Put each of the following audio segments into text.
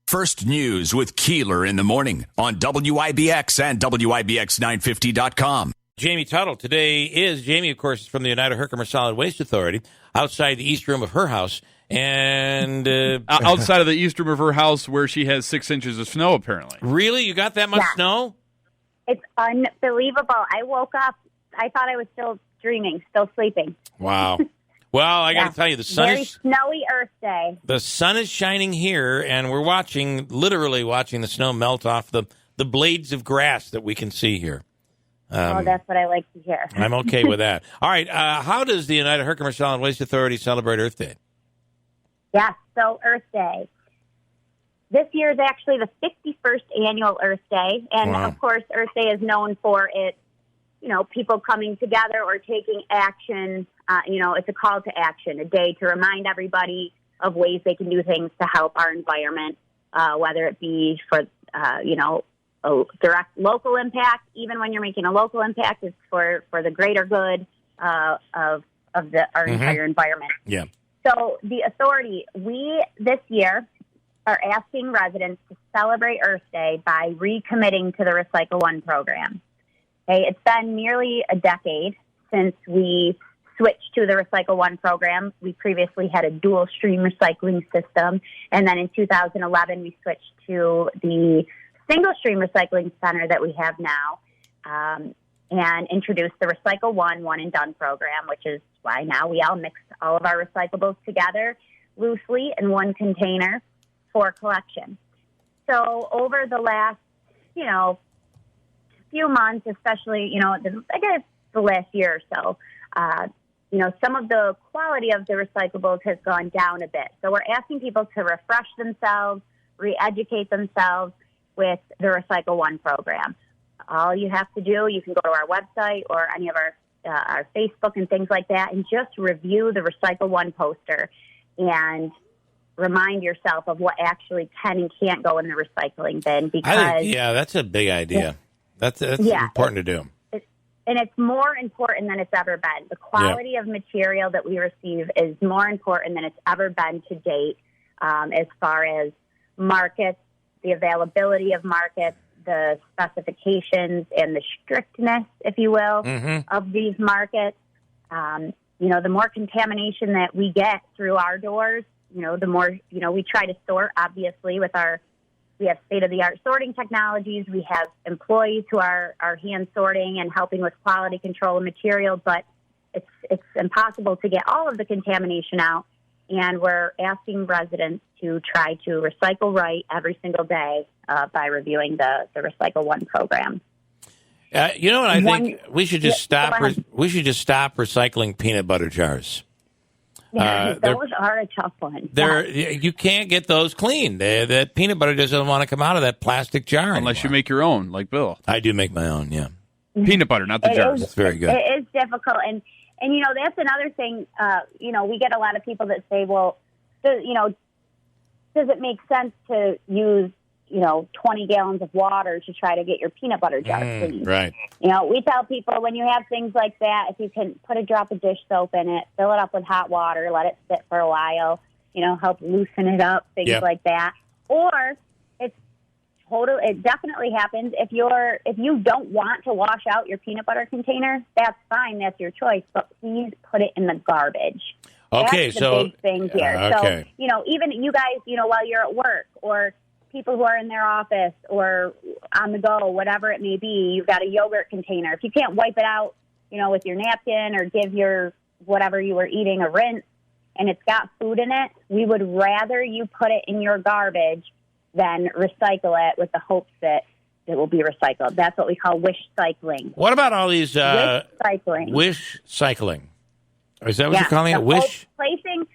First News with Keeler in the morning on WIBX and WIBX950.com. Jamie Tuttle. Today is, Jamie, of course, is from the Oneida Herkimer Solid Waste Authority, outside the east room of her house. And outside of the east room of her house where she has 6 inches of snow, apparently. Really? You got that much snow? It's unbelievable. I woke up. I thought I was still dreaming, still sleeping. Wow. Well, I got to tell you, the sun Very is snowy Earth Day. The sun is shining here, and we're literally watching the snow melt off the blades of grass that we can see here. That's what I like to hear. I'm okay with that. All right. How does the Oneida Herkimer Solid Waste Authority celebrate Earth Day? Yes, so Earth Day. This year is actually the 51st annual Earth Day, and of course, Earth Day is known for its, people coming together or taking action. It's a call to action, a day to remind everybody of ways they can do things to help our environment, whether it be for, a direct local impact. Even when you're making a local impact, it's for the greater good of our entire environment. Yeah. So the authority, we this year are asking residents to celebrate Earth Day by recommitting to the Recycle One program. Okay, it's been nearly a decade since we switched to the Recycle One program. We previously had a dual stream recycling system, and then in 2011 we switched to the single stream recycling center that we have now, and introduced the Recycle One and Done program, which is why now we all mix all of our recyclables together loosely in one container for collection. So over the last, few months, especially, I guess the last year or so, some of the quality of the recyclables has gone down a bit. So we're asking people to refresh themselves, re-educate themselves with the Recycle One program. All you have to do, you can go to our website or any of our Facebook and things like that, and just review the Recycle One poster and remind yourself of what actually can and can't go in the recycling bin. Because that's a big idea. That's important to do. And it's more important than it's ever been. The quality of material that we receive is more important than it's ever been to date, as far as markets, the availability of markets, the specifications, and the strictness, if you will, of these markets. The more contamination that we get through our doors, the more, we try to sort, obviously, we have state-of-the-art sorting technologies. We have employees who are hand sorting and helping with quality control of material, but it's impossible to get all of the contamination out. And we're asking residents to try to recycle right every single day by reviewing the Recycle One program. You know what I think? We should just stop. We should just stop recycling peanut butter jars. Yeah, those are a tough one. You can't get those clean. That peanut butter doesn't want to come out of that plastic jar unless you make your own, like Bill. I do make my own. Yeah, peanut butter, not the jars. It's very good. It is difficult, and that's another thing. We get a lot of people that say, "Well, does it make sense to use 20 gallons of water to try to get your peanut butter jar clean?" Right. We tell people when you have things like that, if you can put a drop of dish soap in it, fill it up with hot water, let it sit for a while, help loosen it up, things like that. Or it definitely happens if you don't want to wash out your peanut butter container, that's fine, that's your choice, but please put it in the garbage. Okay, that's the big thing here. Okay. So, even you guys, while you're at work or people who are in their office or on the go, whatever it may be, you've got a yogurt container. If you can't wipe it out, with your napkin or give your whatever you were eating a rinse and it's got food in it, we would rather you put it in your garbage than recycle it with the hopes that it will be recycled. That's what we call wish cycling. What about all these wish cycling? Wish cycling. Is that what you're calling it? Wish? Placing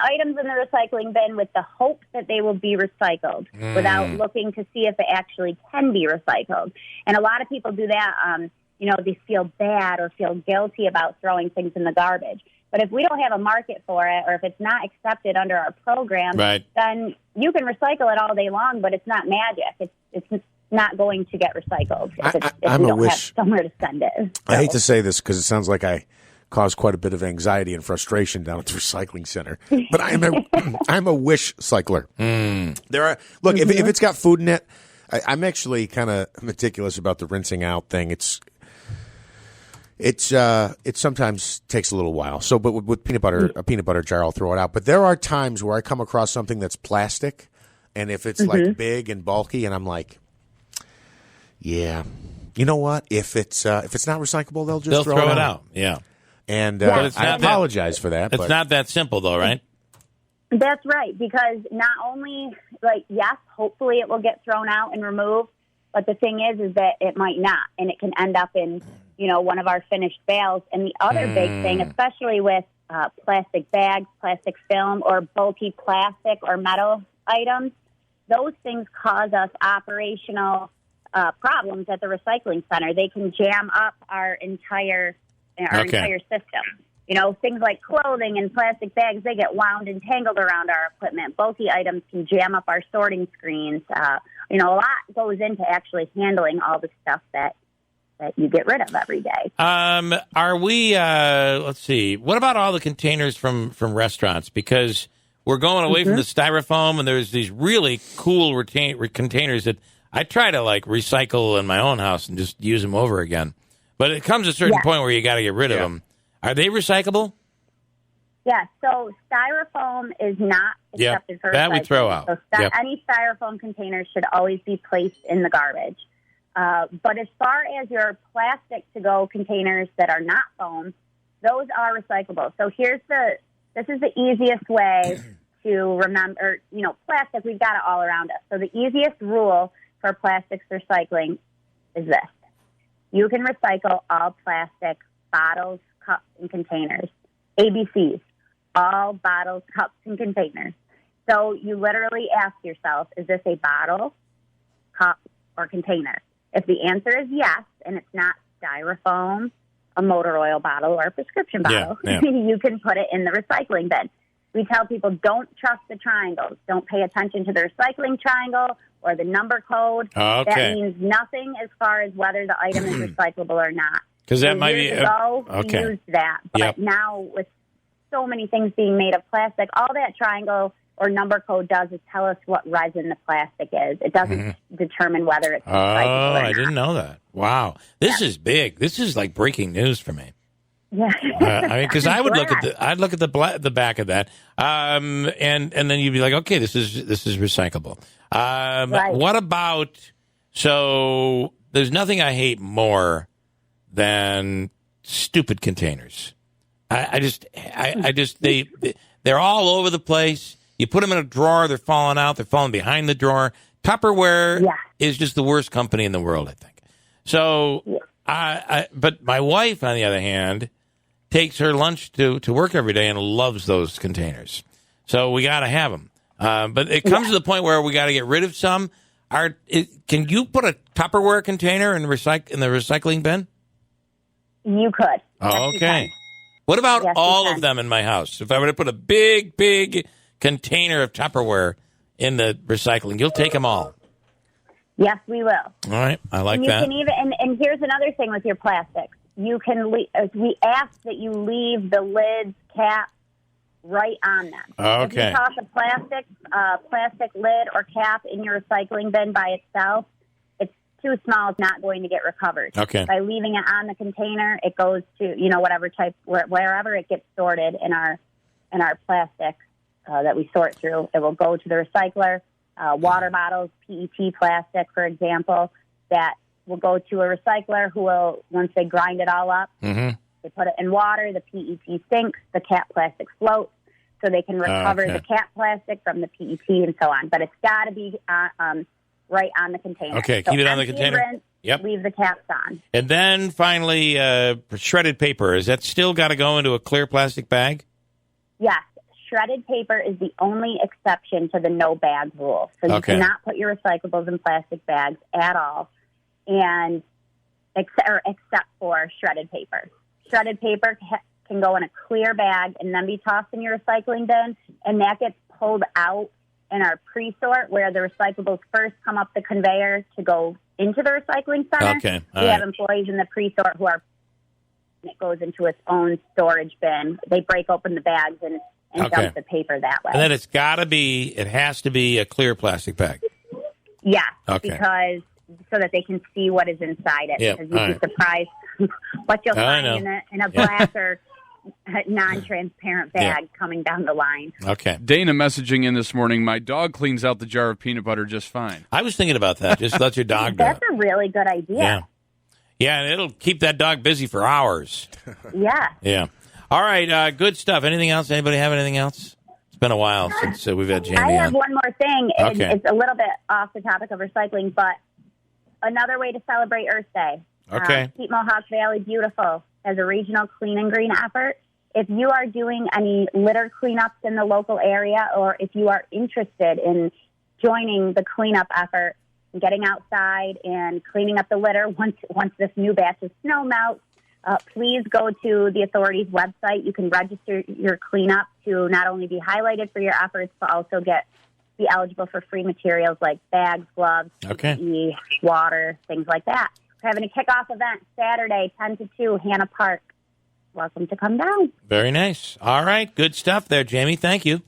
items in the recycling bin with the hope that they will be recycled without looking to see if it actually can be recycled. And a lot of people do that. They feel bad or feel guilty about throwing things in the garbage. But if we don't have a market for it, or if it's not accepted under our program, then you can recycle it all day long, but it's not magic. It's not going to get recycled if we don't have somewhere to send it. So. I hate to say this because it sounds like I cause quite a bit of anxiety and frustration down at the recycling center. But I'm a wish cycler. There are if it's got food in it, I'm actually kind of meticulous about the rinsing out thing. It sometimes takes a little while. So, but with peanut butter, a peanut butter jar, I'll throw it out. But there are times where I come across something that's plastic, and if it's like big and bulky, and I'm like, yeah, you know what? If it's not recyclable, they'll throw it out. Yeah, and But I apologize for that. It's not that simple, though, right? That's right, because not only, yes, hopefully it will get thrown out and removed, but the thing is that it might not, and it can end up in, one of our finished bales. And the other big thing, especially with plastic bags, plastic film, or bulky plastic or metal items, those things cause us operational problems at the recycling center. They can jam up our entire system. Things like clothing and plastic bags, they get wound and tangled around our equipment. Bulky items can jam up our sorting screens. A lot goes into actually handling all the stuff that you get rid of every day. Are we, let's see, what about all the containers from restaurants? Because we're going away from the styrofoam, and there's these really cool containers that I try to, recycle in my own house and just use them over again. But it comes to a certain point where you got to get rid of them. Are they recyclable? Yeah, so styrofoam is not accepted for recycling. That we throw out. So any styrofoam containers should always be placed in the garbage. But as far as your plastic to-go containers that are not foam, those are recyclable. So this is the easiest way to remember, plastic, we've got it all around us. So the easiest rule for plastics recycling is this. You can recycle all plastic bottles, cups, and containers. ABCs, all bottles, cups, and containers. So you literally ask yourself, is this a bottle, cup, or container? If the answer is yes, and it's not styrofoam, a motor oil bottle, or a prescription bottle, you can put it in the recycling bin. We tell people, don't trust the triangles. Don't pay attention to the recycling triangle or the number code. Okay. That means nothing as far as whether the item is recyclable or not. Because that might be... Years ago, we used that. But now, with so many things being made of plastic, all that triangle or number code does is tell us what resin the plastic is. It doesn't determine whether it's recyclable or not. I didn't know that. Wow. This is big. This is like breaking news for me. Yeah. Because I would look at the back of that, and then you'd be like, okay, this is recyclable. Right. What about, so there's nothing I hate more than stupid containers. They're all over the place. You put them in a drawer, they're falling out, they're falling behind the drawer. Tupperware is just the worst company in the world, I think. So, but my wife, on the other hand, takes her lunch to work every day and loves those containers. So we got to have them. But it comes to the point where we got to get rid of some. Can you put a Tupperware container in the recycling bin? You could. Oh, okay. What about all of them in my house? If I were to put a big, big container of Tupperware in the recycling, you'll take them all. Yes, we will. All right, I like and that. Can even, and here's another thing with your plastics. You can we ask that you leave the lids, cap right on them. Okay. If you toss a plastic lid or cap in your recycling bin by itself, it's too small. It's not going to get recovered. Okay. By leaving it on the container, it goes to whatever type wherever it gets sorted in our plastic that we sort through. It will go to the recycler. Water bottles, PET plastic, for example, that will go to a recycler who will, once they grind it all up, they put it in water, the PET sinks, the cap plastic floats, so they can recover the cap plastic from the PET and so on. But it's got to be right on the container. Okay, so keep it on the container. Rinse, leave the caps on. And then finally, shredded paper. Is that still got to go into a clear plastic bag? Yes. Shredded paper is the only exception to the no bag rule. So you cannot put your recyclables in plastic bags at all, and except for shredded paper. Shredded paper can go in a clear bag and then be tossed in your recycling bin, and that gets pulled out in our pre-sort where the recyclables first come up the conveyor to go into the recycling center. Okay. We have employees in the pre-sort who are and it goes into its own storage bin. They break open the bags and dump the paper that way. And then it has to be a clear plastic bag. Yeah, okay. Because so that they can see what is inside it. Yep. Because you'd be surprised what you'll find in a black or non-transparent bag coming down the line. Okay. Dana messaging in this morning, my dog cleans out the jar of peanut butter just fine. I was thinking about that. Just let your dog do it. That's a really good idea. Yeah. Yeah, and it'll keep that dog busy for hours. Yeah. Yeah. All right, good stuff. Anything else? Anybody have anything else? It's been a while since we've had Jamie I have on. one more thing. Okay. It's a little bit off the topic of recycling, but another way to celebrate Earth Day. Okay. Keep Mohawk Valley beautiful as a regional clean and green effort. If you are doing any litter cleanups in the local area, or if you are interested in joining the cleanup effort, getting outside and cleaning up the litter once this new batch of snow melts, please go to the authority's website. You can register your cleanup to not only be highlighted for your efforts, but also be eligible for free materials like bags, gloves, PPE, water, things like that. We're having a kickoff event Saturday, 10 to 2, Hannah Park. Welcome to come down. Very nice. All right, good stuff there, Jamie. Thank you.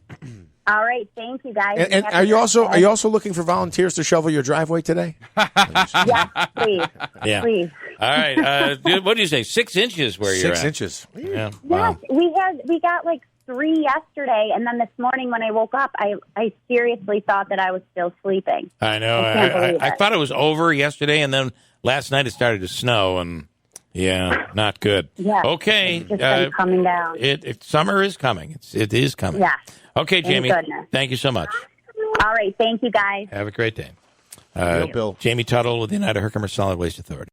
All right, thank you, guys. And are you also looking for volunteers to shovel your driveway today? Yes, please. Yeah. Please. All right. What did you say? 6 inches where you're at? 6 inches. Yeah. Wow. Yes, we got like 3 yesterday, and then this morning when I woke up, I seriously thought that I was still sleeping. I know. I thought it was over yesterday, and then last night it started to snow, and not good. Yeah. Okay. It's just been coming down. Summer is coming. It is coming. Yeah. Okay, Jamie. Goodness. Thank you so much. All right. Thank you, guys. Have a great day. Bill. Jamie Tuttle with the United Herkimer Solid Waste Authority.